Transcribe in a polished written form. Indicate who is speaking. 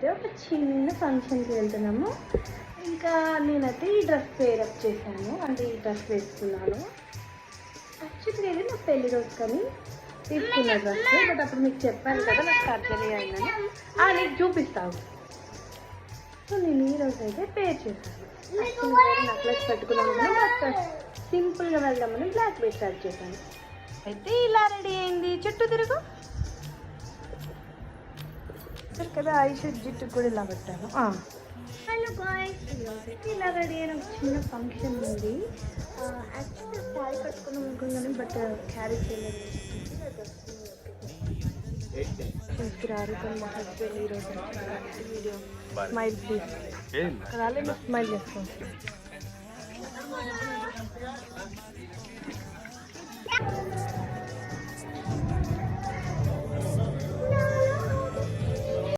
Speaker 1: అయితే ఒక చిన్న ఫంక్షన్కి వెళ్తున్నాము. ఇంకా నేనైతే ఈ డ్రెస్ వేరప్ చేశాను, అంటే ఈ డ్రెస్ వేసుకున్నాను. యాక్చువల్గా ఇది నా పెళ్లి రోజు కానీ తీసుకున్న డ్రెస్. బట్ అప్పుడు మీకు చెప్పాను కదా నాకు సర్జరీ అయిందని. నీకు చూపిస్తాను. సో నేను ఈ రోజు అయితే పేర్ చేశాను. నెక్లెస్ పెట్టుకున్నాను, బట్ సింపుల్గా వెళ్దామని బ్లాక్ బేస్ స్టార్ట్ చేశాను. అయితే ఇలా రెడీ అయింది. చుట్టూ తిరుగు కదా. ఐషూట్ జుట్టు కూడా ఇలా పెట్టాను. హలో బాయ్స్, ఈరోజైతే ఇలా రెడీ అయిన ఒక చిన్న ఫంక్షన్ ఉంది. యాక్చువల్గా శారీ కట్టుకున్నాం అనుకున్నాను, బట్ క్యారీ చేయలేదు. చూస్తున్నారు మా హస్బెండ్ ఈరోజు వీడియో స్మైల్ ప్లీజ్ రాలేదు, స్మైల్ చేసుకోండి.